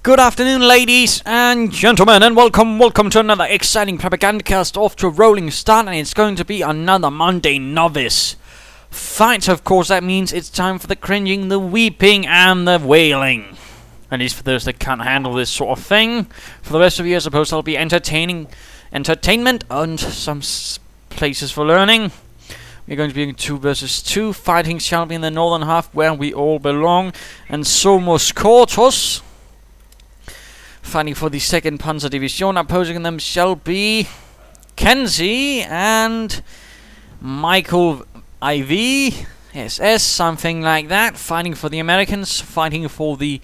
Good afternoon, ladies and gentlemen, and welcome to another exciting Propagandacast off to a rolling start, and it's going to be another Monday Novice fight. Of course, that means it's time for the cringing, the weeping, and the wailing. At least for those that can't handle this sort of thing. For the rest of you, I suppose there'll be entertainment and some places for learning. We're going to be in 2 versus 2. Fighting shall be in the northern half where we all belong, and Sormos fighting for the 2nd Panzer Division. Opposing them shall be Kenzie and MichaelIV, SS, something like that. Fighting for the Americans, fighting for the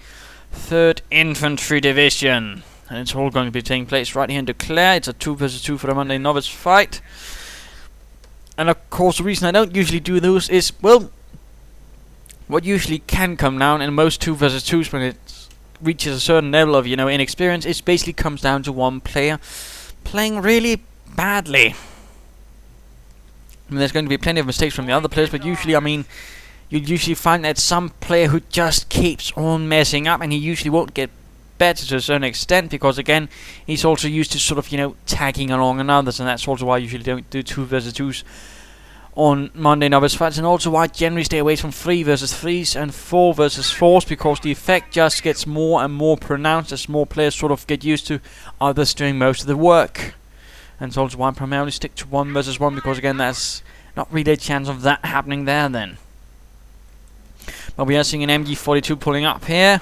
3rd Infantry Division. And it's all going to be taking place right here in Duclair. It's a 2 versus 2 for the Monday Novice fight. And of course, the reason I don't usually do those is, well, what usually can come down in most 2 versus 2s when it reaches a certain level of, inexperience, it basically comes down to one player playing really badly. There's going to be plenty of mistakes from the other players, but usually, you'll usually find that some player who just keeps on messing up, and he usually won't get better to a certain extent, because again, he's also used to sort of, tagging along on others, and that's also why I usually don't do 2 versus 2s on Monday Novice fights, and also why I generally stay away from 3 versus 3s and 4 versus 4s, because the effect just gets more and more pronounced as more players sort of get used to others doing most of the work. And it's also why I primarily stick to 1 versus 1, because again, there's not really a chance of that happening there then. But we are seeing an MG42 pulling up here.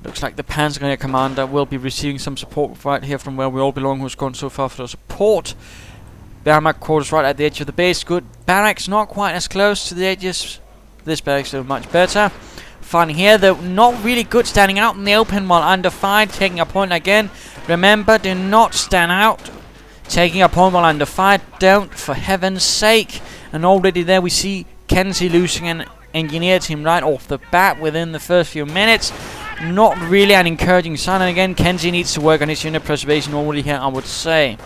Looks like the Panzer commander will be receiving some support right here from where we all belong, who's gone so far for the support. Wehrmacht quarters right at the edge of the base. Good barracks, not quite as close to the edges. This barracks is much better. Fighting here, though, not really good standing out in the open while under fire. Taking a point again. Remember, do not stand out. Taking a point while under fire. Don't, for heaven's sake. And already there we see Kenzie losing an engineer team right off the bat within the first few minutes. Not really an encouraging sign. And again, Kenzie needs to work on his unit preservation already here, I would say.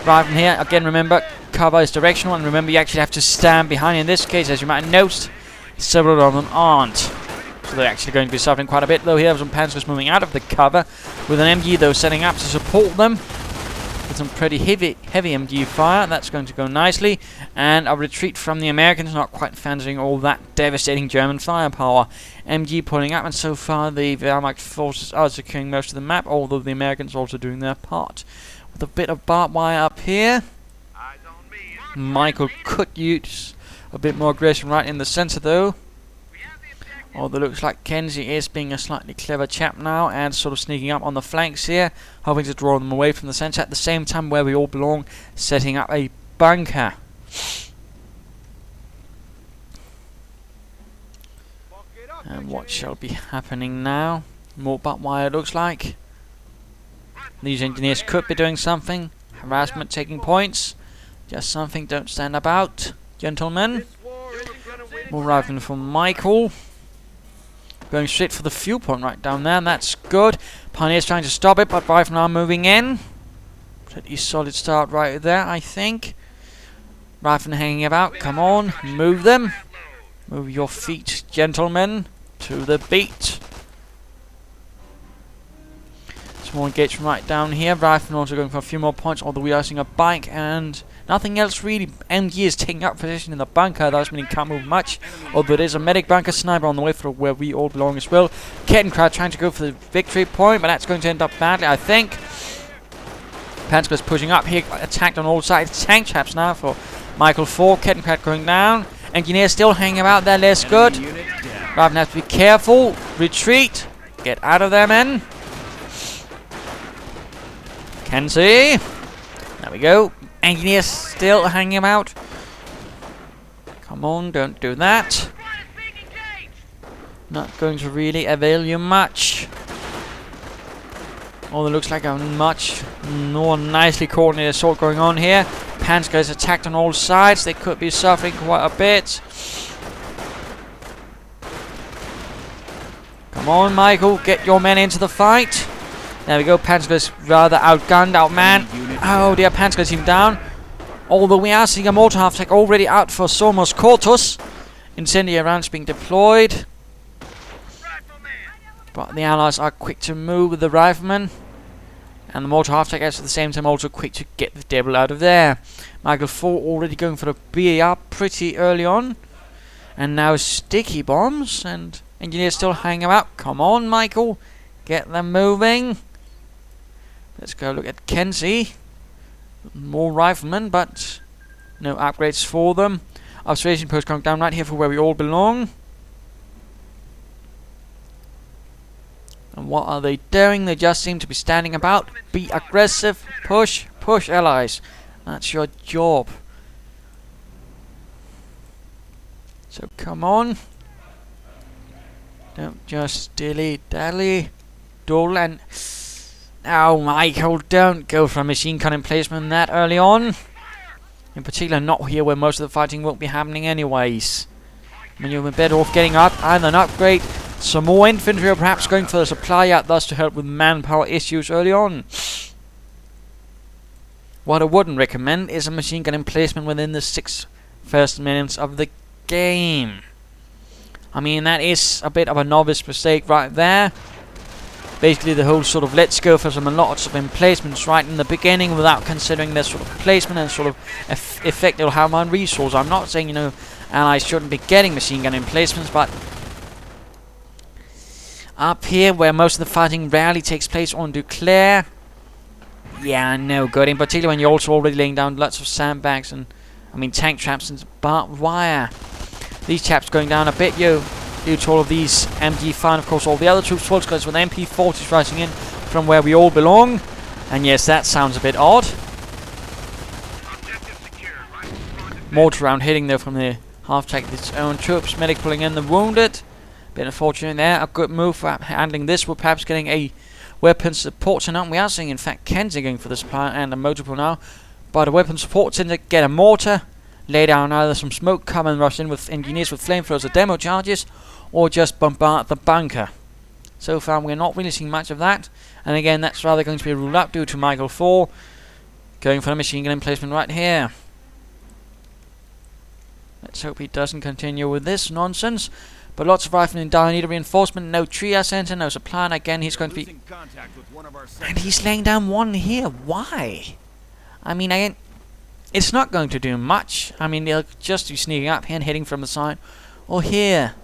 Right from here, again, remember, cover is directional, and remember, you actually have to stand behind. In this case, as you might have noticed, several of them aren't. So they're actually going to be suffering quite a bit, though. Here, some Panzers moving out of the cover, with an MG, though, setting up to support them. With some pretty heavy MG fire. That's going to go nicely. And a retreat from the Americans, not quite fancying all that devastating German firepower. MG pulling up, and so far, the Wehrmacht forces are securing most of the map, although the Americans are also doing their part. With a bit of barbed wire up here. Michael could use a bit more aggression right in the center, though. Although it looks like Kenzie is being a slightly clever chap now and sort of sneaking up on the flanks here, hoping to draw them away from the center at the same time where we all belong, setting up a bunker. And what shall be happening now? More barbed wire, looks like. These engineers could be doing something. Harassment taking points. Just something, don't stand about, gentlemen. More rifling from Michael. Going straight for the fuel point right down there, and that's good. Pioneer's trying to stop it, but rifle are moving in. Pretty solid start right there, I think. Rifle hanging about, come on, move them. Move your feet, gentlemen, to the beat. More engagement right down here. Rifle also going for a few more points, although we are seeing a bike and nothing else really. MG is taking up position in the bunker, thus meaning can't move much. Although there's a medic bunker sniper on the way for where we all belong as well. Kettenkrad trying to go for the victory point, but that's going to end up badly, I think. Panzer is pushing up here, attacked on all sides. Tank traps now for Michael 4. Kettenkrad going down. Engineer still hanging about there, less good. Rifle has to be careful. Retreat. Get out of there, men. Kenzie. There we go. Engineer still hanging him out. Come on, don't do that. Not going to really avail you much. Although it looks like a much more nicely coordinated assault going on here. Panzer is attacked on all sides. They could be suffering quite a bit. Come on, Michael. Get your men into the fight. There we go, Panzer rather outgunned, outmanned. Oh dear, Panzer team down. Although we are seeing a mortar half-tech already out for Sormos. Incendiary rounds being deployed. But the Allies are quick to move with the riflemen. And the mortar half-track is at the same time also quick to get the devil out of there. Michael IV already going for the BAR pretty early on. And now sticky bombs. And engineers still hanging out. Come on, Michael. Get them moving. Let's go look at Kenzie. More riflemen, but no upgrades for them. Observation post coming down right here for where we all belong. And what are they doing? They just seem to be standing about. Be aggressive. Push. Push, allies. That's your job. So come on. Don't just dilly-dally. Dawdle and... Oh, Michael, don't go for a machine gun emplacement that early on. In particular, not here where most of the fighting won't be happening anyways. I mean, you'll be better off getting up and an upgrade. Some more infantry or perhaps going for the supply out, thus to help with manpower issues early on. What I wouldn't recommend is a machine gun emplacement within the 6 first minutes of the game. I mean, that is a bit of a novice mistake right there. Basically, the whole sort of let's go for some lots of emplacements right in the beginning without considering their sort of placement and sort of effect it'll have on resource. I'm not saying, you know, allies shouldn't be getting machine gun emplacements, but up here, where most of the fighting rarely takes place on Duclair, yeah, no good. In particular, when you're also already laying down lots of sandbags and, I mean, tank traps and barbed wire. These chaps going down a bit, due to all of these MG5, and of course all the other troops, full scores with MP40s rising in from where we all belong. And yes, that sounds a bit odd. Mortar round hitting though from the half-track its own troops. Medic pulling in the wounded. Bit unfortunate there. A good move for handling this. We're perhaps getting a weapon support tonight. We are seeing, in fact, Kenzie going for the supply and a motor pool now. But a weapon support tends to get a mortar, lay down either some smoke, come and rush in with engineers with flamethrowers or demo charges, or just bombard the bunker. So far, we're not really seeing much of that. And again, that's rather going to be ruled out due to Michael IV going for a machine gun emplacement right here. Let's hope he doesn't continue with this nonsense. But lots of riflemen in dire need of reinforcement. No triage center, no supply. And again, he's going to be... And he's laying down one here. Why? I mean, again, it's not going to do much. I mean, they'll just be sneaking up here and hitting from the side. Or here.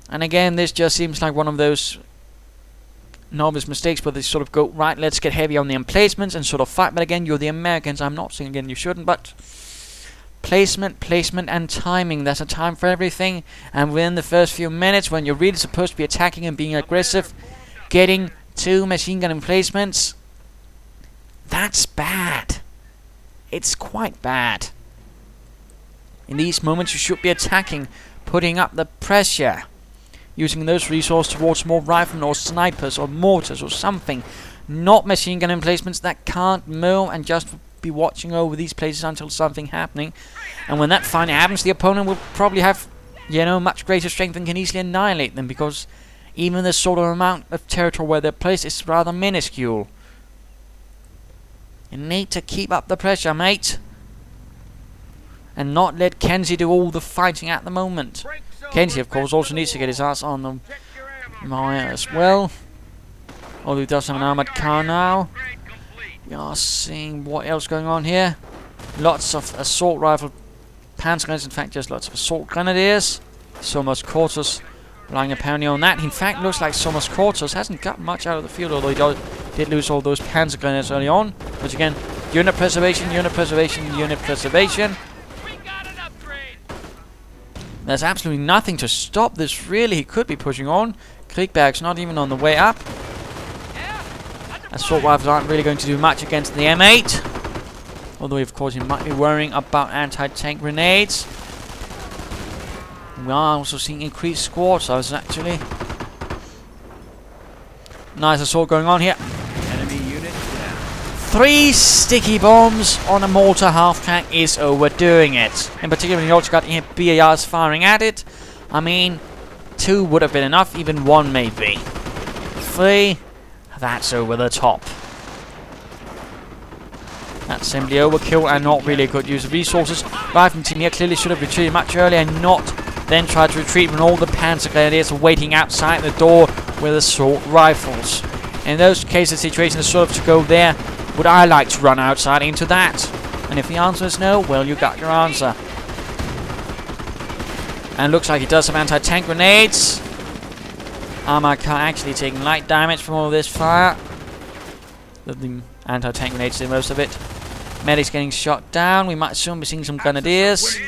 And again, this just seems like one of those novice mistakes where they sort of go, right, let's get heavy on the emplacements and sort of fight. But again, you're the Americans. I'm not saying again you shouldn't, but... Placement, and timing. There's a time for everything. And within the first few minutes, when you're really supposed to be attacking and being aggressive, getting 2 machine gun emplacements, that's bad. It's quite bad. In these moments, you should be attacking, putting up the pressure, using those resources towards more riflemen or snipers or mortars or something. Not machine gun emplacements that can't move and just be watching over these places until something happening. And when that finally happens, the opponent will probably have, you know, much greater strength and can easily annihilate them, because even the sort of amount of territory where they're placed is rather minuscule. You need to keep up the pressure, mate, and not let Kenzie do all the fighting at the moment. Kenzie, of course, also needs to get his ass on the Maya as well, although he does have an armored car now. We are seeing what else going on here. Lots of assault rifle Panzer grenadiers, in fact just lots of assault grenadiers. Sormos Quartus relying apparently on that. In fact, looks like Sormos Quartus hasn't got much out of the field, although he did lose all those Panzer grenadiers early on. Which again, unit preservation, unit preservation, unit preservation. There's absolutely nothing to stop this, really. He could be pushing on. Kriegberg's not even on the way up. Assault rifles aren't really going to do much against the M8. Although, of course, you might be worrying about anti-tank grenades. We are also seeing increased squad size, actually. Nice assault going on here. Enemy unit down. 3 sticky bombs on a mortar half-track is overdoing it. In particular, when you also got BARs firing at it. I mean, 2 would have been enough, even 1 maybe. 3... That's over the top. That's simply overkill and not really a good use of resources. Rifleman team here clearly should have retreated much earlier and not then try to retreat when all the Panzer Grenadiers are waiting outside the door with assault rifles. In those cases, situations are sort of to go there. Would I like to run outside into that? And if the answer is no, well, you got your answer. And looks like he does have anti-tank grenades. Armored car actually taking light damage from all this fire. The anti-tank grenades did most of it. Medics getting shot down. We might soon be seeing some grenadiers.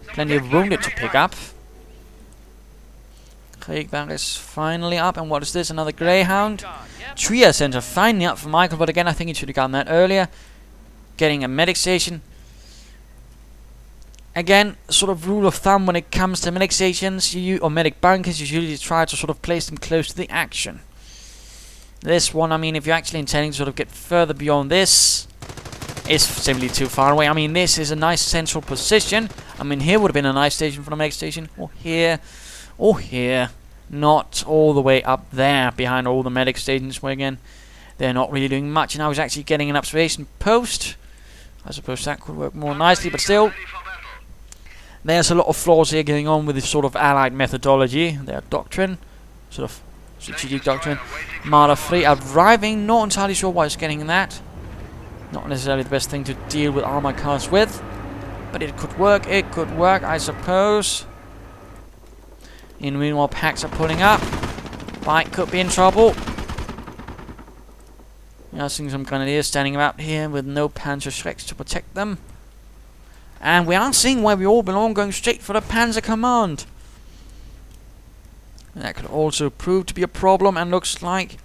Plenty of wounded to pick up. Kriegberg is finally up. And what is this? Another Greyhound. Trier Center finally up for Michael. But again, I think he should have gotten that earlier. Getting a medic station. Again, sort of rule of thumb when it comes to medic stations or medic bunkers, you usually try to sort of place them close to the action. This one, I mean, if you're actually intending to sort of get further beyond this, it's simply too far away. I mean, this is a nice central position. I mean, here would have been a nice station for a medic station, or here, or here. Not all the way up there behind all the medic stations, where again, they're not really doing much. And I was actually getting an observation post. I suppose that could work more nicely, but still, there's a lot of flaws here going on with this sort of allied methodology, their doctrine, sort of strategic doctrine. Marder 3 arriving, not entirely sure why it's getting in that. Not necessarily the best thing to deal with armored cars with, but it could work, I suppose. In meanwhile, packs are pulling up. Bike could be in trouble. We are seeing some grenadiers standing about here with no Panzer Schrecks to protect them. And we are seeing where we all belong, going straight for the Panzer Command. That could also prove to be a problem, and looks like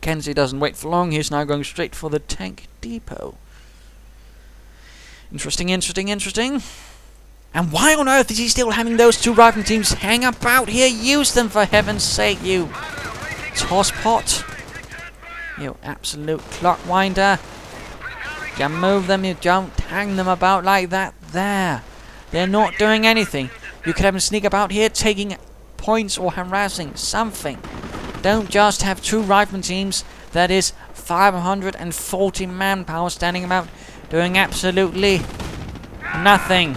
Kenzie doesn't wait for long. He's now going straight for the tank depot. Interesting. And why on earth is he still having those two rifle teams hang about here? Use them, for heaven's sake, you tosspot. You absolute clockwinder. You move them, you don't hang them about like that there. They're not doing anything. You could have them sneak about here taking points or harassing something. Don't just have two rifleman teams, that is 540 manpower standing about doing absolutely nothing.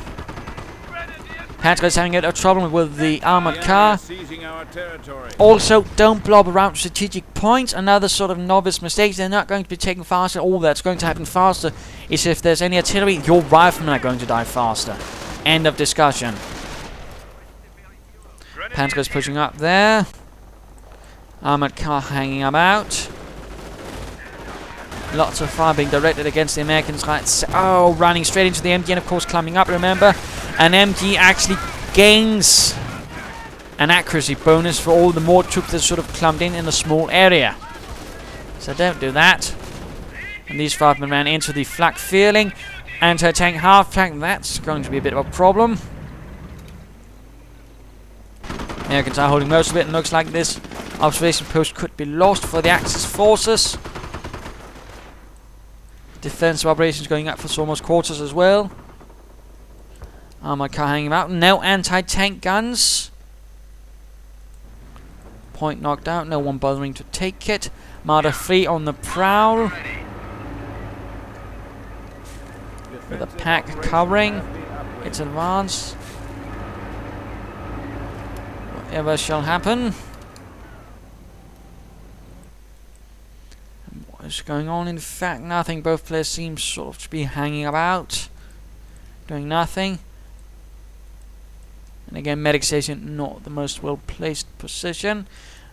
Panzer is having a trouble with the armored car. Also, don't blob around strategic points. Another sort of novice mistake. They're not going to be taken faster. All that's going to happen faster is if there's any artillery, your riflemen are going to die faster. End of discussion. Panzer is pushing up there. Armored car hanging about. Lots of fire being directed against the Americans. Right. Oh, running straight into the MG and of course climbing up, remember. An MG actually gains an accuracy bonus for all the more troops that sort of clumped in a small area. So don't do that. And these firemen ran into the flak feeling. Anti-tank half tank, that's going to be a bit of a problem. Americans are holding most of it, and looks like this observation post could be lost for the Axis forces. Defensive operations going up for Sormos quarters as well. Armored car hanging out. No anti-tank guns. Point knocked out. No one bothering to take it. Marder 3 on the prowl. With a pack covering its advance. Whatever shall happen. And what is going on? In fact, nothing. Both players seem sort of to be hanging about. Doing nothing. And again, medic station, not the most well-placed position.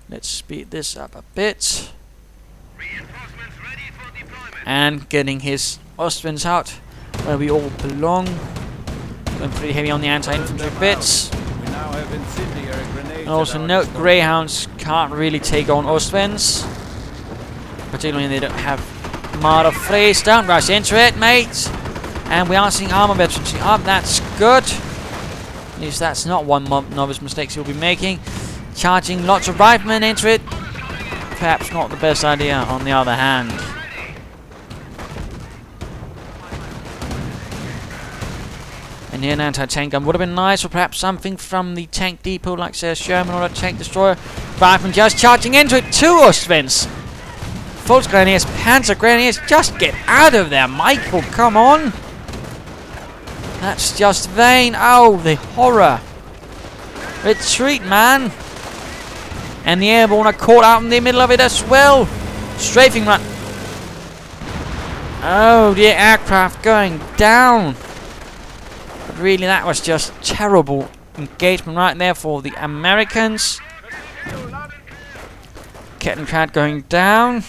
Let's speed this up a bit. And getting his Ostwinds out, where we all belong. Going pretty heavy on the anti-infantry bits. And also note, Greyhounds can't really take on Ostwinds. Particularly when they don't have Marder 3. Don't rush into it, mate. And we are seeing armor veterans up, that's good. At least that's not one novice mistake he'll be making. Charging lots of riflemen into it. Perhaps not the best idea on the other hand. And here an anti-tank gun would have been nice, or perhaps something from the tank depot like say a Sherman or a tank destroyer. Riflemen just charging into it. Two Ostwinds. Volksgrenadiers, Panzer Grenadiers, just get out of there, Michael, come on. That's just vain. Oh, the horror. Retreat, man! And the airborne are caught out in the middle of it as well. Strafing run. Oh, the aircraft going down. But really, that was just terrible engagement right there for the Americans. Kettenkrad going down.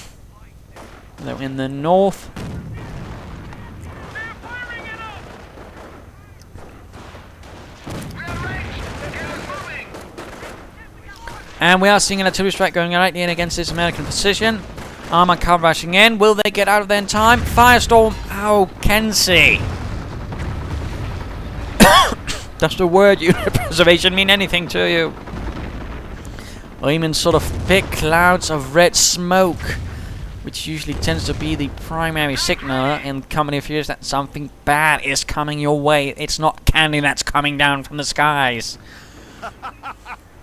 They're in the north. And we are seeing an artillery strike going right in against this American position. Armored car rushing in. Will they get out of there in time? Firestorm. Oh, Kenzie. Does the word unit preservation mean anything to you? Or even sort of big clouds of red smoke, which usually tends to be the primary signal in company affairs that something bad is coming your way. It's not candy that's coming down from the skies.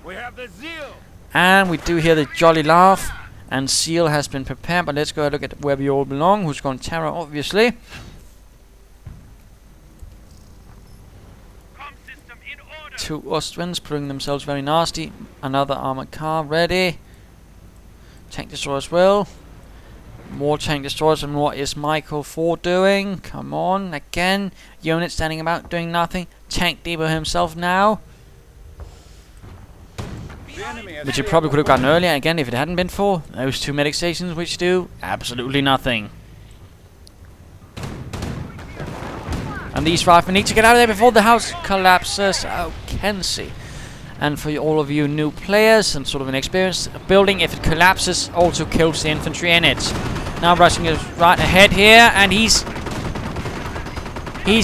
We have the zeal. And we do hear the jolly laugh. And Seal has been prepared, but let's go look at where we all belong. Who's gone terror, obviously. Two Austrians putting themselves very nasty. Another armored car ready. Tank destroyer as well. More tank destroyers, and what is Michael IV doing? Come on, again. Unit standing about doing nothing. Tank Depot himself now. Which you probably could have gotten earlier, again, if it hadn't been for those two medic stations, which do absolutely nothing. And these riflemen need to get out of there before the house collapses. Oh, Kenzie. And for all of you new players and sort of an experienced building, if it collapses, also kills the infantry in it. Now rushing is right ahead here, and he's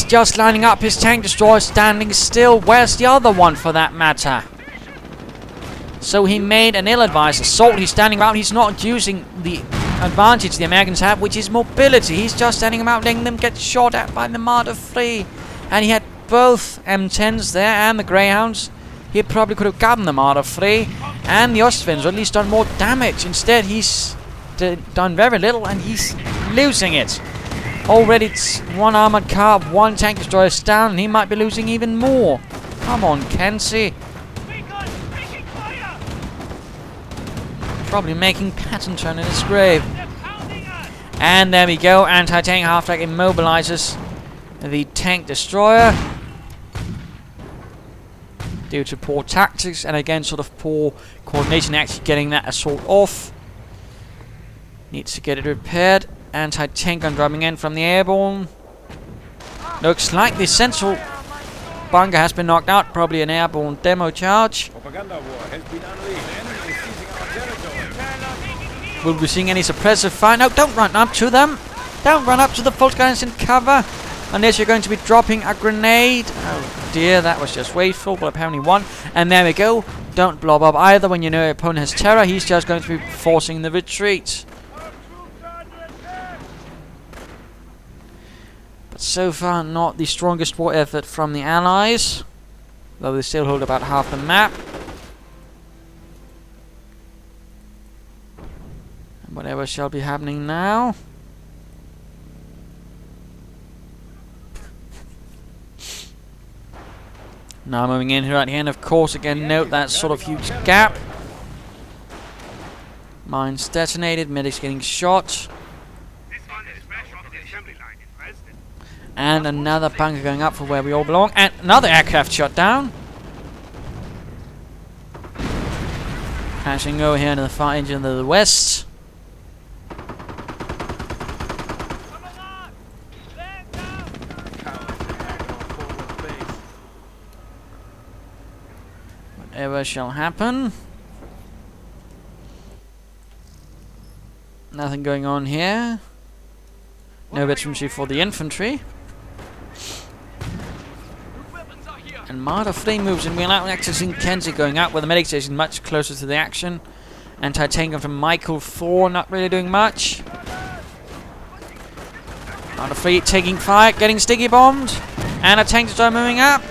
just lining up his tank destroyer, standing still. Where's the other one, for that matter? So he made an ill-advised assault. He's standing about. He's not using the advantage the Americans have, which is mobility. He's just standing about, letting them get shot at by the Marder III. And he had both M10s there and the Greyhounds. He probably could have gotten the Marder III and the Austrians, or at least done more damage. Instead, he's done very little, and he's losing it. Already it's one armored car, one tank destroyer is down, and he might be losing even more. Come on, Kenzie. Probably making Patton turn in his grave. And there we go. Anti-tank half-track immobilizes the tank destroyer due to poor tactics, and again sort of poor coordination actually getting that assault off. Needs to get it repaired. Anti-tank gun driving in from the airborne. Looks like the central bunker has been knocked out. Probably an airborne demo charge. Propaganda war has been unleashed. The enemy is seizing our territory. Will we see any suppressive fire? No, don't run up to them. Don't run up to the false guys in cover. Unless you're going to be dropping a grenade. Oh dear, that was just wasteful, but apparently one. And there we go. Don't blob up either when you know your opponent has terror. He's just going to be forcing the retreat. But so far, not the strongest war effort from the Allies. Though they still hold about half the map. And whatever shall be happening now. Now moving in here at the end, of course, again, note that sort of huge gap. Mines detonated, medics getting shot. And another bunker going up for where we all belong. And another aircraft shot down. Crashing over here into the far engine of the west. Whatever shall happen. Nothing going on here. No veterancy for the infantry. And Marder III moves in. We're now accessing Kenzie going out, where the medic station much closer to the action. Anti-tank from Michael IV, not really doing much. Marder III taking fire, getting sticky bombed. And a tank destroyer moving up.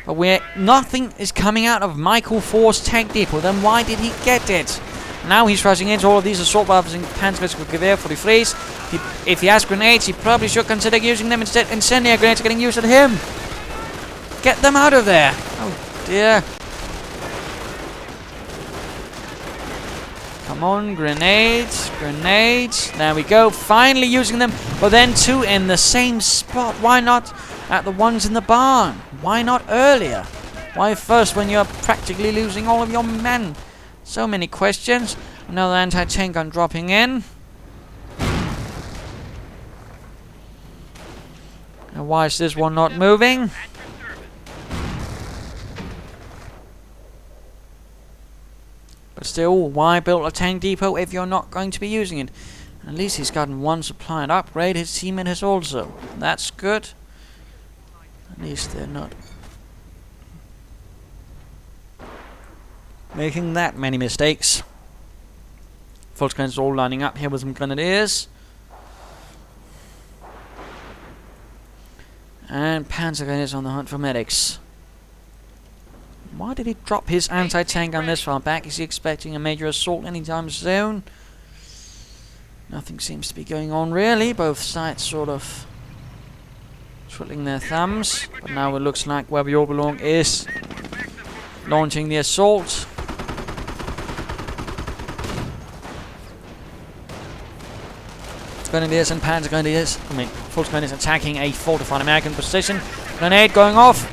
But nothing is coming out of Michael IV's tank depot. Then why did he get it? Now he's rushing into all of these assault rifles and Panzer Division 43s. If he has grenades, he probably should consider using them instead. Incendiary grenades are getting used at him. Get them out of there. Oh dear. Come on, grenades, grenades. There we go, finally using them. But then 2 in the same spot. Why not at the ones in the barn? Why not earlier? Why first when you're practically losing all of your men? So many questions. Another anti-tank gun dropping in. And why is this one not moving? But still, why build a tank depot if you're not going to be using it? At least he's gotten one supply and upgrade. His teammate has also. That's good. At least they're not making that many mistakes. Volkskriegs all lining up here with some grenadiers. And Panzer is on the hunt for medics. Why did he drop his anti-tank gun this far back? Is he expecting a major assault anytime soon? Nothing seems to be going on really. Both sides sort of twiddling their thumbs. But now it looks like where we all belong is launching the assault. Grenadiers and Panzer Grenadiers. Volkskriegs attacking a fortified American position. Grenade going off.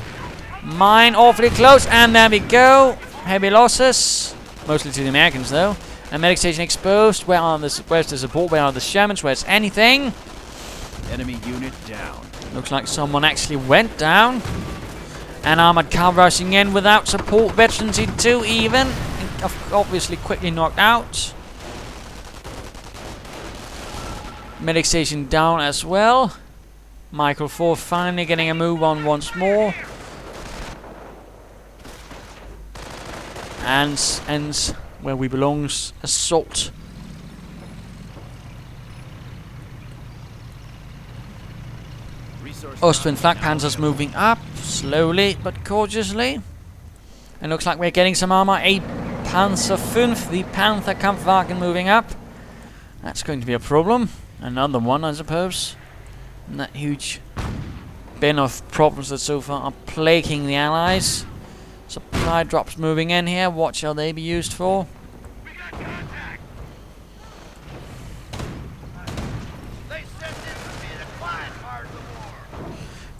Mine awfully close, and there we go. Heavy losses, mostly to the Americans though. And medic station exposed. Where's the support? Where are the Shermans? Where's anything? Enemy unit down. Looks like someone actually went down. An armored car rushing in without support. Veterans E2 even. Obviously quickly knocked out. Medic station down as well. Michael IV finally getting a move on once more. And ends where we belong's assault. Ostwind flak panzers moving up slowly but cautiously. And looks like we're getting some armor. A Panzer V, the Panther Kampfwagen moving up. That's going to be a problem. Another one, I suppose. And that huge bin of problems that so far are plaguing the Allies. Supply drops moving in here. What shall they be used for?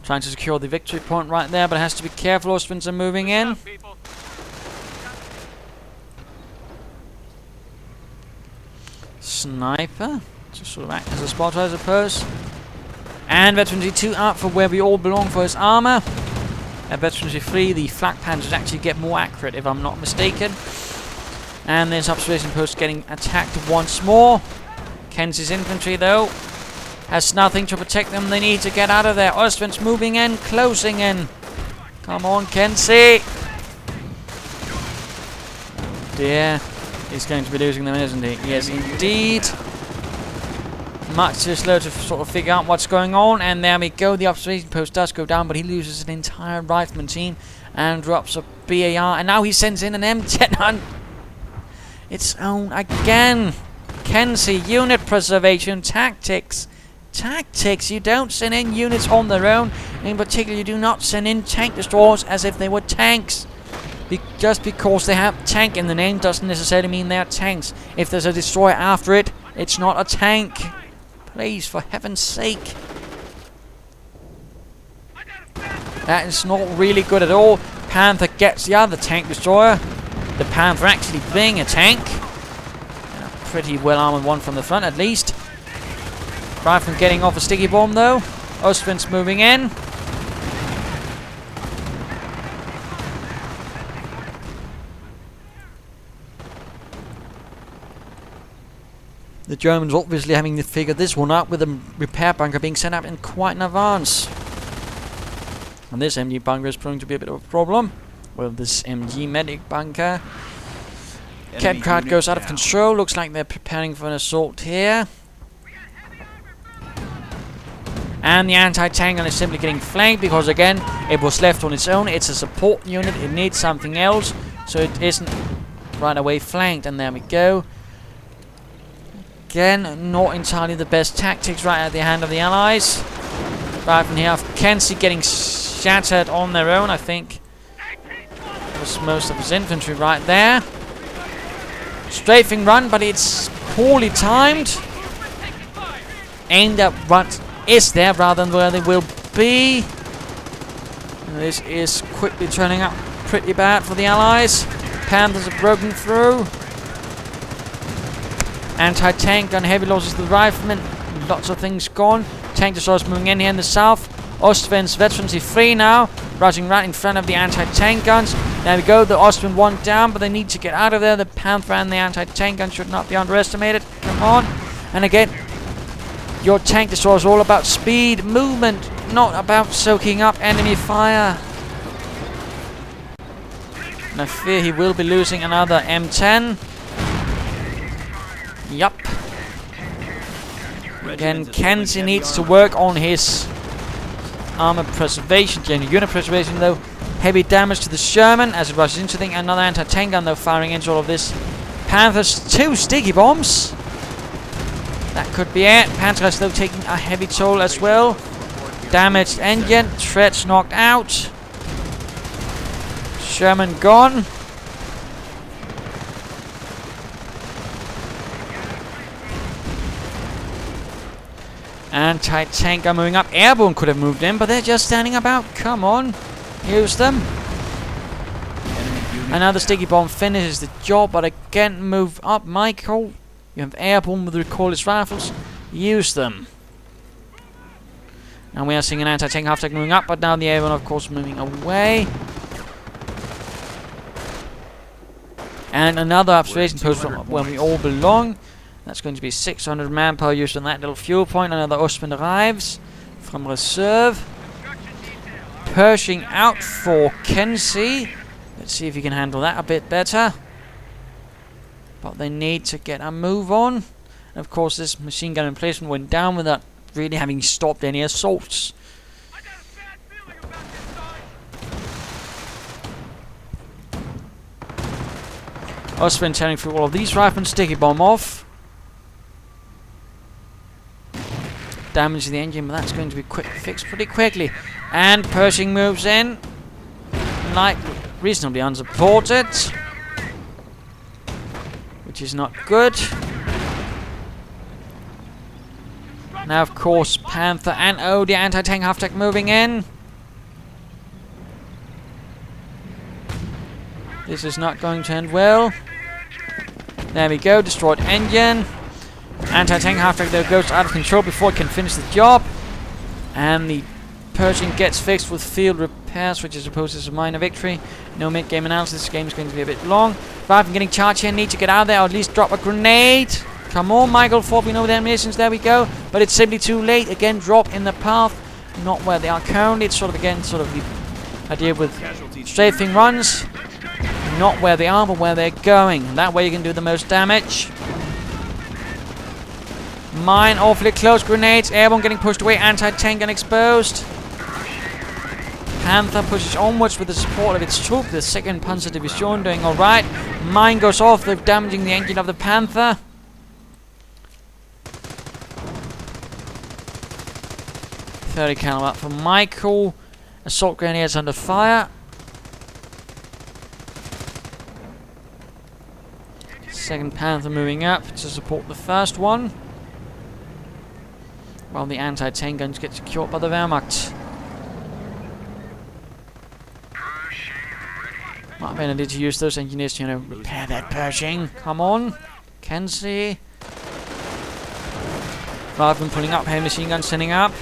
Trying to secure the victory point right there, but has to be careful. Austrians are moving in. Sniper. Just sort of act as a spotter, I suppose. And Veteran G2 out for where we all belong for his armor. Veteran G3, the flak panzers actually get more accurate, if I'm not mistaken. And this observation post getting attacked once more. Kenzie's infantry, though, has nothing to protect them. They need to get out of there. Austrians moving in, closing in. Come on, Kenzie. Dear, he's going to be losing them, isn't he? Yes, indeed. Much too slow to sort of figure out what's going on, and there we go. The observation post does go down, but he loses an entire rifleman team and drops a BAR, and now he sends in an M10 on its own again. Kenzie, unit preservation, tactics. Tactics, you don't send in units on their own. In particular, you do not send in tank destroyers as if they were tanks. Just because they have tank in the name doesn't necessarily mean they're tanks. If there's a destroyer after it, it's not a tank. Please, for heaven's sake. That is not really good at all. Panther gets the other tank destroyer. The Panther actually being a tank. A pretty well armored one from the front at least. Rifleman getting off a sticky bomb though. Austrians moving in. The Germans obviously having to figure this one out with a repair bunker being set up in quite in advance. And this MG bunker is proving to be a bit of a problem. Well, this MG medic bunker. Cap card goes out of control. Looks like they're preparing for an assault here. And the anti-tank gun is simply getting flanked because, again, it was left on its own. It's a support unit. It needs something else. So it isn't right away flanked. And there we go. Again, not entirely the best tactics right at the hand of the Allies. Right from here, Kenzie getting shattered on their own, I think. was most of his infantry right there. Strafing run, but it's poorly timed. Aimed at what is there rather than where they will be. And this is quickly turning out pretty bad for the Allies. Panthers are broken through. Anti-tank gun, heavy losses to the riflemen. Lots of things gone. Tank destroyers moving in here in the south. Austrians veterans are free now. Rushing right in front of the anti-tank guns. There we go, the Austrian one down, but they need to get out of there. The Panther and the anti-tank gun should not be underestimated. Come on. And again, your tank destroyer is all about speed, movement, not about soaking up enemy fire. And I fear he will be losing another M10. Yup. Again, Kenzie needs to work on his armor preservation, unit preservation though. Heavy damage to the Sherman as it rushes into the another anti-tank gun though, firing into all of this. Panthers, 2 sticky bombs. That could be it. Panthers though taking a heavy toll as well. Damaged engine, treads knocked out. Sherman gone. Anti-tank gun moving up. Airborne could have moved in, but they're just standing about. Come on. Use them. Another sticky bomb finishes the job, but again, move up, Michael. You have airborne with recoilless rifles. Use them. And we are seeing an anti-tank half-tank moving up, but now the airborne, of course, moving away. And another observation post from where we all belong. That's going to be 600 manpower used on that little fuel point. Another Ostwind arrives from reserve. Pershing out for Kenzie. Let's see if he can handle that a bit better. But they need to get a move on. And of course, this machine gun emplacement went down without really having stopped any assaults. Ostwind tearing through all of these riflemen. Sticky bomb off. Damage to the engine, but that's going to be fixed pretty quickly. And Pershing moves in, like reasonably unsupported, which is not good. Now, of course, Panther and the anti-tank half-tank moving in. This is not going to end well. There we go, destroyed engine. Anti-tank half-tank though goes out of control before it can finish the job. And the Pershing gets fixed with field repairs, which I suppose is a minor victory. No mid-game analysis, this game is going to be a bit long. Rifleman getting charged here, need to get out of there or at least drop a grenade. Come on, Michael, 4 we know the ammunitions, there we go. But it's simply too late, again drop in the path. Not where they are currently, it's sort of again, sort of the idea with strafing runs. Not where they are, but where they're going. That way you can do the most damage. Mine awfully close, grenades, airborne getting pushed away, anti-tank gun exposed. Panther pushes onwards with the support of its troop, the 2nd Panzer Division doing alright. Mine goes off, they're damaging the engine of the Panther. .30 caliber up for Michael. Assault grenades under fire. 2nd Panther moving up to support the first one, while the anti-tank guns get secured by the Wehrmacht. Might have need to use those engineers to, repair that Pershing. Come on, Kenzie. Rather than pulling up, heavy machine guns sending up.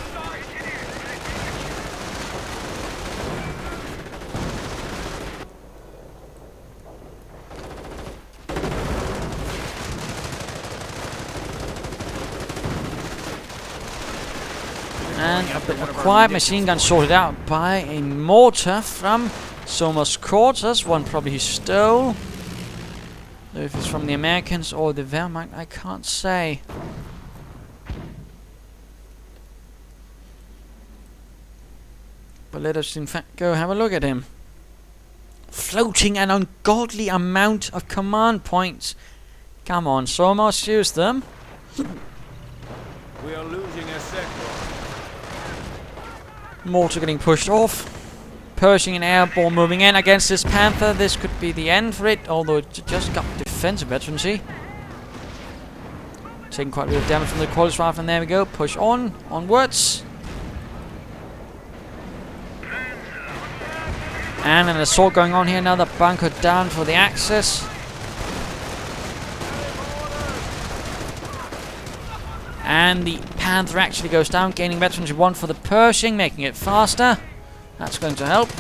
And a bit of a quiet machine gun sorted out by a mortar from Sormos quarters. One probably he stole. Though if it's from the Americans or the Wehrmacht, I can't say. But let us in fact go have a look at him. Floating an ungodly amount of command points. Come on, Sormos, use them. We are losing a sector. Mortar getting pushed off. Pershing and airborne moving in against this Panther. This could be the end for it, although it just got defensive veterancy. Taking quite a bit of damage from the Qualis rifle, and there we go. Push on, onwards. And an assault going on here. Another bunker down for the Axis. And the Panther actually goes down, gaining veterancy 1 for the Pershing, making it faster. That's going to help.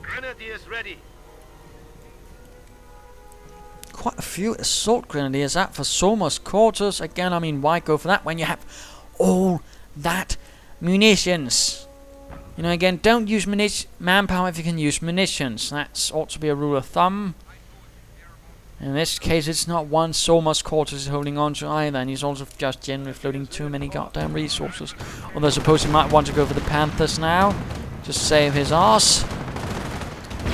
Grenadiers ready. Quite a few assault grenadiers out for Sormos quarters. Again, I mean, why go for that when you have all that munitions? You know, again, don't use manpower if you can use munitions. That ought to be a rule of thumb. In this case, it's not one Sormos quarters is holding on to either, and he's also just generally floating too many goddamn resources. Although I suppose he might want to go for the Panthers now. Just save his arse.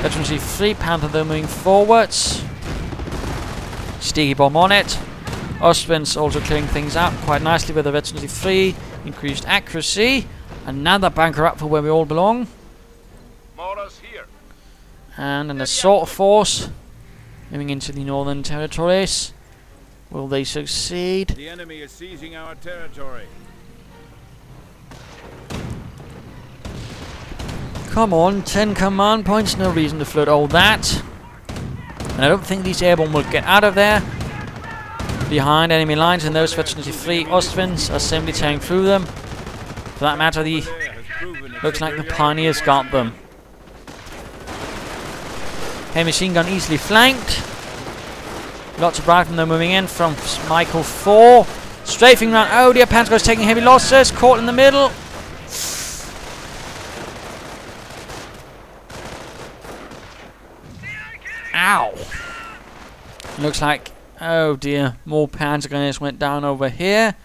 Veterancy 3, Panther though moving forwards. Sticky bomb on it. Ostwind's also clearing things out quite nicely with the veterancy 3. Increased accuracy. Another bunker up for where we all belong. Mortars here. And an assault force moving into the northern territories. Will they succeed? The enemy is seizing our territory. Come on, 10 command points, no reason to float all that. And I don't think these airborne will get out of there. Behind enemy lines, and those veterancy 3 Ostwinds are simply tearing through them. For that matter, the looks like the Pioneers got them. Heavy machine gun easily flanked. Lots of riflemen moving in from Michael 4. Strafing round. Oh dear, Panther is taking heavy losses. Caught in the middle. Ow. Looks like, oh dear, more Panzer grenadiers went down over here.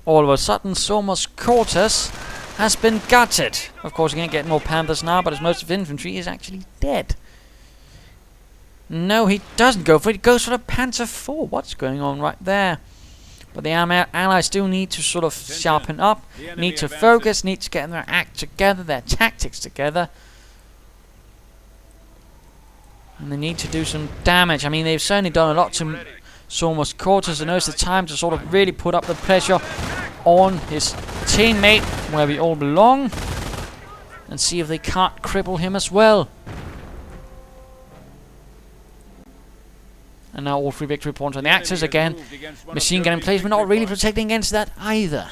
All of a sudden, Sormos quarters has been gutted. Of course, you can't get more Panthers now, but as most of infantry is actually dead. No, he doesn't go for it. He goes for the Panzer 4. What's going on right there? But the Allies do need to sort of sharpen up, need to focus, need to get their act together, their tactics together. And they need to do some damage. I mean, they've certainly done a lot to Sormos quarters, and now it's the time to sort of really put up the pressure on his teammate, where we all belong, and see if they can't cripple him as well. And now all 3 victory points on the Axis again. Machine gun emplacement not really protecting against that either.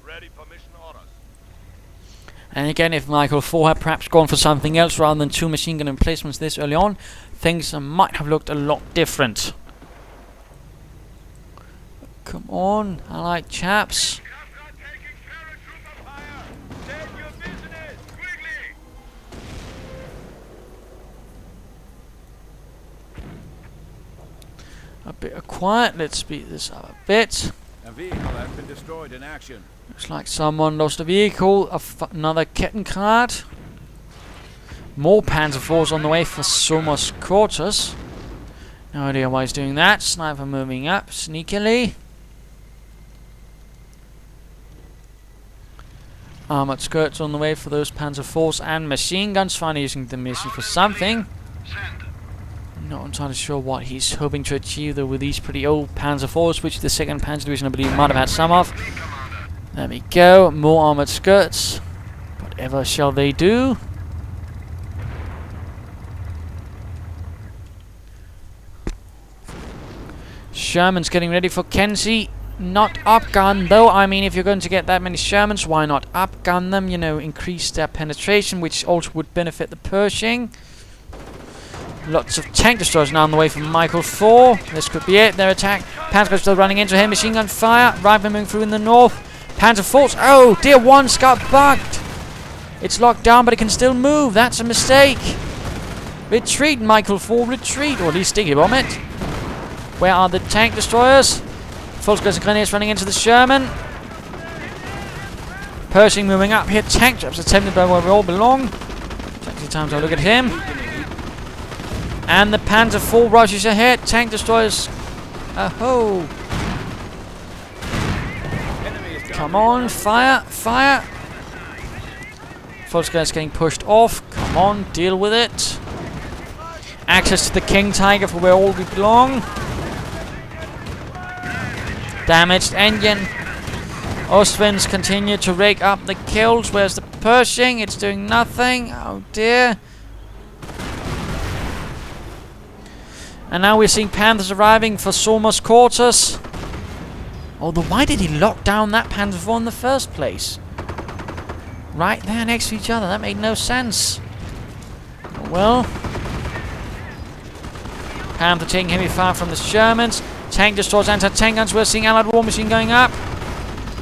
Ready for mission orders. And again, if Michael 4 had perhaps gone for something else rather than 2 machine gun emplacements this early on, things might have looked a lot different. Come on, allied chaps. A bit of quiet, let's speed this up a bit. A vehicle has been destroyed in action. Looks like someone lost a vehicle, another Kettenkart. More Panzer IVs on the way for Sormos quarters. No idea why he's doing that. Sniper moving up sneakily. Armored skirts on the way for those Panzer IVs and machine guns. Finally using the mission for something. Not entirely sure what he's hoping to achieve though with these pretty old Panzer IVs, which the 2nd Panzer Division I believe might have had some of. There we go, more armoured skirts. Whatever shall they do? Sherman's getting ready for Kenzie. Not upgun though. I mean, if you're going to get that many Shermans, why not upgun them? You know, increase their penetration, which also would benefit the Pershing. Lots of tank destroyers now on the way from Michael 4. This could be it. Their attack. Panzer still running into him. Machine gun fire. Riflemen moving through in the north. Panzer IVs. Oh dear, one's got bugged. It's locked down, but it can still move. That's a mistake. Retreat, Michael 4. Retreat, or at least sticky bomb it. Where are the tank destroyers? Full skirts and grenadiers running into the Sherman. Pershing moving up here. Tank traps attempted by where we all belong. Taxi times. I'll look at him. And the Panzer IV rushes ahead. Tank destroyers. Oh, Come on, fire, fire. Volkswagen's getting pushed off. Come on, deal with it. Access to the King Tiger for where all we belong. Damaged engine. Ostwinds continue to rake up the kills. Where's the Pershing? It's doing nothing. Oh dear. And now we're seeing Panthers arriving for Sormos quarters. Although, why did he lock down that Panzer IV in the first place? Right there next to each other. That made no sense. Oh, well. Panther taking heavy fire from the Germans. Tank destroys anti-tank guns. We're seeing Allied war machine going up.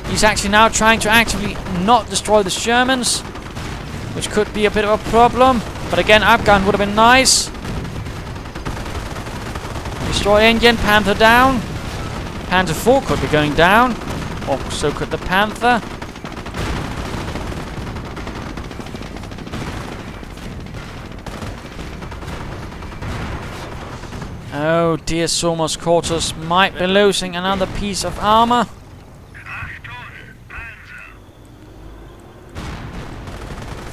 He's actually now trying to actively not destroy the Germans, which could be a bit of a problem. But again, upgun would have been nice. Destroy engine. Panther down. Panzer IV could be going down. Or so could the Panther. Oh dear, Sormos quarters might be losing another piece of armor.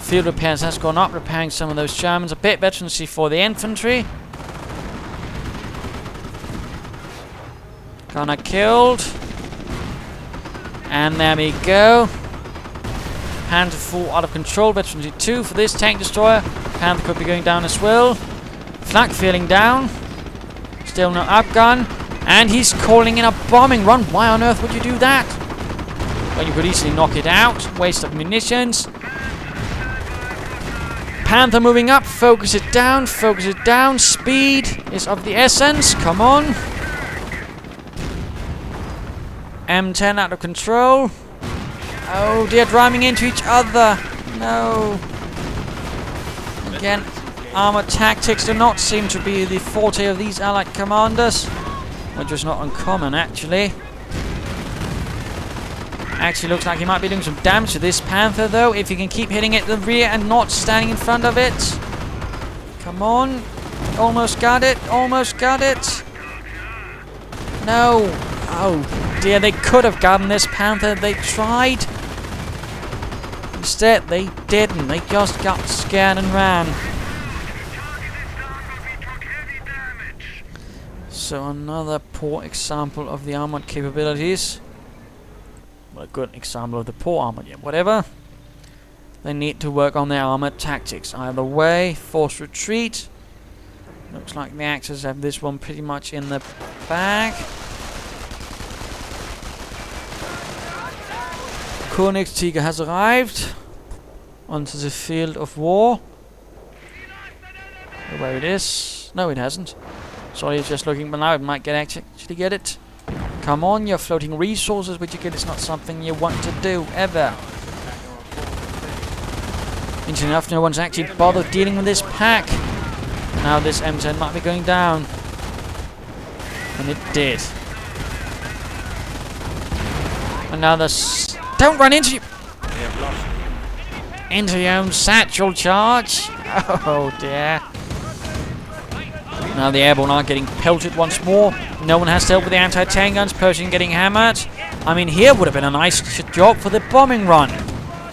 Field repairs has gone up, repairing some of those Germans. A bit veterancy for the infantry. Gunner killed. And there we go. Panzer IV out of control. Veterancy 2 for this tank destroyer. Panther could be going down as well. Flak feeling down. Still no upgun. And he's calling in a bombing run. Why on earth would you do that? Well, you could easily knock it out. Waste of munitions. Panther moving up. Focus it down. Focus it down. Speed is of the essence. Come on. M10 out of control. Oh dear, driving into each other. No. Again, armor tactics do not seem to be the forte of these Allied commanders, which is not uncommon actually. Actually looks like he might be doing some damage to this Panther though, if he can keep hitting it at the rear and not standing in front of it. Come on. Almost got it. Almost got it. No. Oh dear, they could have gotten this Panther. They tried. Instead, they didn't. They just got scared and ran. So another poor example of the armored capabilities. Well, a good example of the poor armor. Yeah, whatever. They need to work on their armored tactics. Either way, forced retreat. Looks like the Axis have this one pretty much in the bag. Königstiger has arrived onto the field of war. Where it is? No, it hasn't. Sorry, it's just looking, but now it might get actually get it. Come on, your floating resources, which you get is not something you want to do ever. Interesting enough, no one's actually bothered dealing with this pack. Now this M10 might be going down, and it did. And now there's. Don't run into you! Into your own satchel charge! Oh dear. Now the airborne are getting pelted once more. No one has to help with the anti-tank guns. Pershing getting hammered. I mean, here would have been a nice job for the bombing run.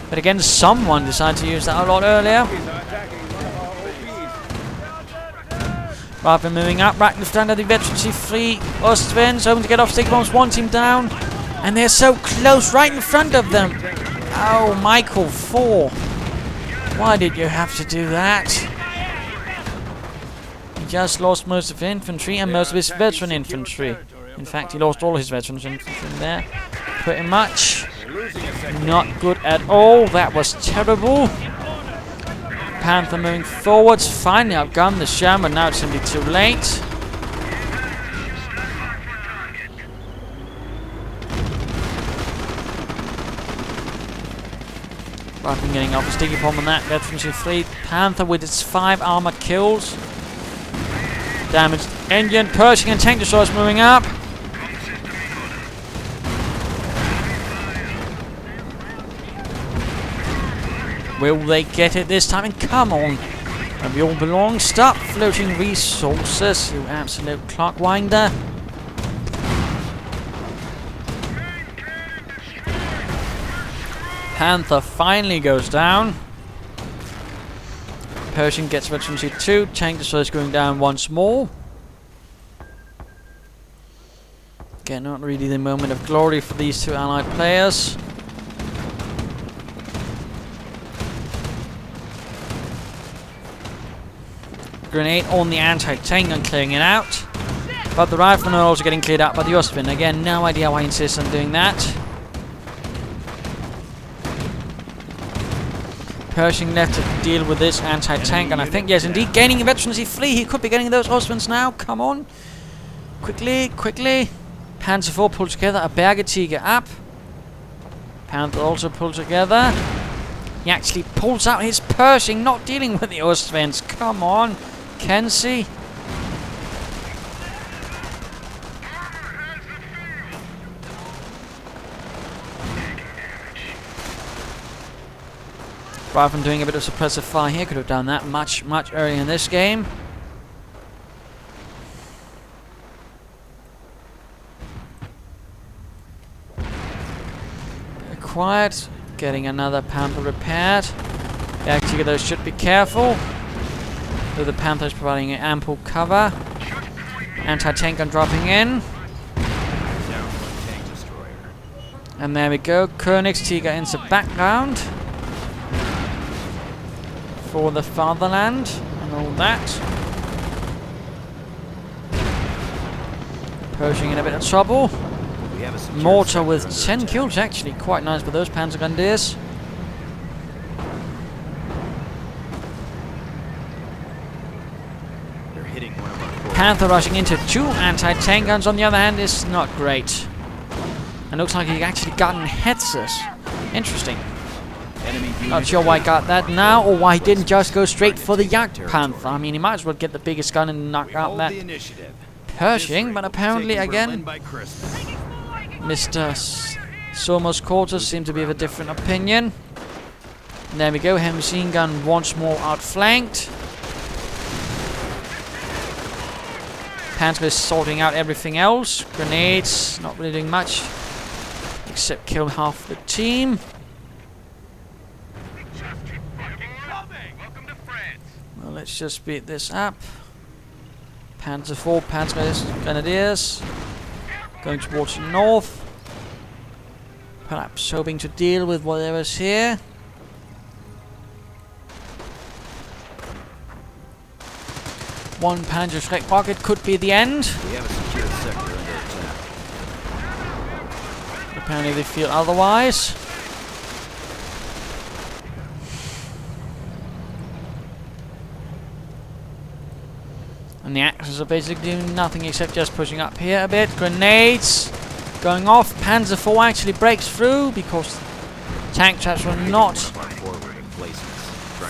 But again, someone decided to use that a lot earlier. Rather than moving up, right in the front of the veterancy free. Ostwinds hoping to get off stick bombs. One team down. And they're so close, right in front of them. Oh, Michael 4. Why did you have to do that? He just lost most of his infantry and most of his veteran infantry. In fact, he lost all his veteran infantry in there. Pretty much. Not good at all. That was terrible. Panther moving forwards. Finally outgunned the Sham, but now it's simply too late. Rather than getting off a sticky bomb on that, veterancy free. Panther with its 5 armored kills. Damaged engine, Pershing and tank destroyers moving up. Will they get it this time? And come on! And we all belong. Stop floating resources, you absolute clockwinder. Panther finally goes down. Pershing gets veterancy 2. Tank destroyers going down once more. Again, not really the moment of glory for these two allied players. Grenade on the anti-tank and clearing it out. But the riflemen are also getting cleared out by the Austrian. Again, no idea why he insists on doing that. Pershing left to deal with this anti-tank, and I think, yes, indeed, gaining a veterancy 3. He could be getting those Austrians now. Come on. Quickly, quickly. Panzer 4 pull together. A Bergetiger up. Panther also pull together. He actually pulls out his Pershing, not dealing with the Austrians. Come on. Kenzie. Rather than doing a bit of suppressive fire here, could have done that much earlier in this game. Quiet. Getting another Panther repaired. Actually, those should be careful. Though the Panther is providing ample cover. Anti-tank gun dropping in. And there we go. Königsjäger in the background. For the fatherland and all that. Pershing in a bit of trouble. Mortar with 10 kills, actually quite nice for those Panzer Grenadiers. Panther rushing into 2 anti-tank guns on the other hand is not great. And looks like he actually gotten headsers. Interesting. Not sure why he got that now, or why he didn't just go straight for the Jagd Panther. I mean, he might as well get the biggest gun and knock out that Pershing, but apparently again Mr. Sormos quarters seem to be of a different opinion. And there we go, heavy machine gun once more outflanked. Panther is sorting out everything else. Grenades, not really doing much, except kill half the team. Well, let's just speed this up. Panzer 4, Panzer Grenadiers. Going towards the north. Perhaps hoping to deal with whatever's here. One Panzerschreck rocket could be the end. We have a secure sector under attack. Apparently they feel otherwise. And the Axis are basically doing nothing except just pushing up here a bit. Grenades going off. Panzer 4 actually breaks through because tank traps were not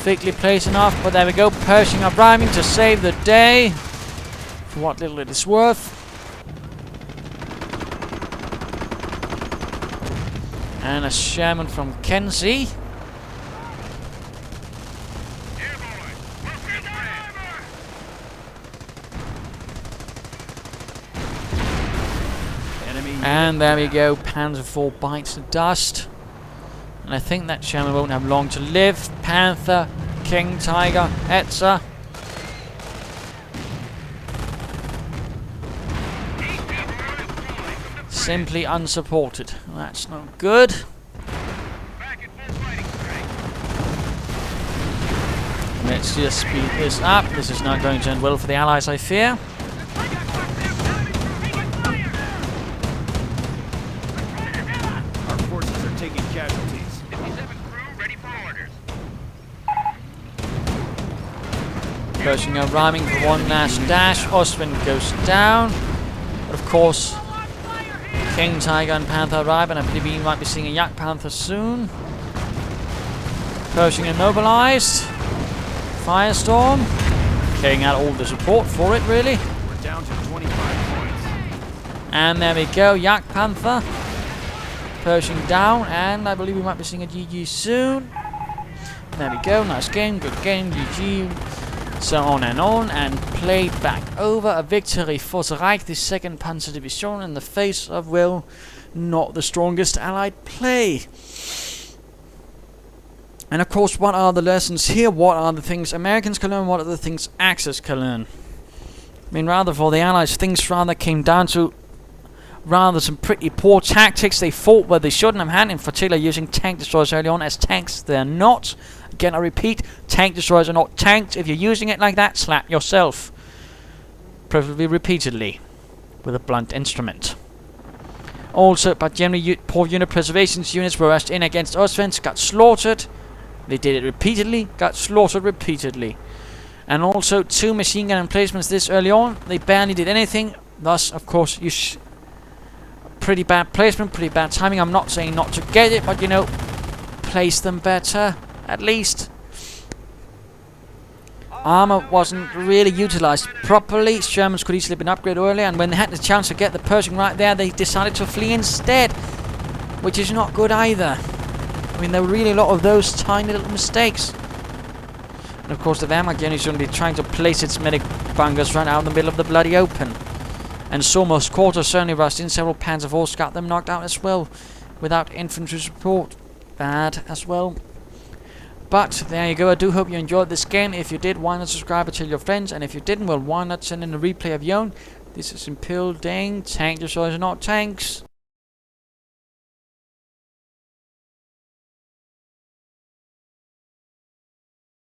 thickly placed enough. But there we go. Pershing arriving to save the day. For what little it is worth. And a Sherman from Kenzie. And there we go, Panzer 4 bites the dust. And I think that Sherman won't have long to live. Panther, King Tiger, Etzer. Simply unsupported. That's not good. Let's just speed this up. This is not going to end well for the Allies, I fear. Pershing are rhyming for one last dash. Austrian goes down. But of course, King Tiger and Panther arrive, and I believe we might be seeing a Jagd Panther soon. Pershing immobilized. Firestorm. Carrying out all the support for it, really. We're down to 25 points. And there we go, Jagd Panther. Pershing down, and I believe we might be seeing a GG soon. There we go, nice game, good game, GG. So on, and played back over. A victory for the Reich, the 2nd Panzer Division, in the face of, well, not the strongest Allied play. And of course, what are the lessons here? What are the things Americans can learn? What are the things Axis can learn? I mean, rather for the Allies, things rather came down to some pretty poor tactics. They fought where they shouldn't have had, in particular using tank destroyers early on as tanks. They're not. Again, I repeat, tank destroyers are not tanks. If you're using it like that, slap yourself. Preferably repeatedly with a blunt instrument. Also, but generally poor unit preservation units were rushed in against Ostfront, got slaughtered. They did it repeatedly, got slaughtered repeatedly. And also 2 machine gun emplacements this early on. They barely did anything. Thus, of course, pretty bad placement, pretty bad timing. I'm not saying not to get it, but you know, place them better, at least. Armor wasn't really utilized properly. Shermans could easily have been upgraded earlier, and when they had the chance to get the Pershing right there, they decided to flee instead, which is not good either. I mean, there were really a lot of those tiny little mistakes. And of course, the Wehrmacht unit is going to be trying to place its medic bunkers right out in the middle of the bloody open. And Sormos quarter certainly rushed in. Several Panzer forces got them knocked out as well, without infantry support. Bad as well. But there you go. I do hope you enjoyed this game. If you did, why not subscribe and tell your friends? And if you didn't, well, why not send in a replay of your own? This is Imperial Ding. Tank destroyers are not tanks.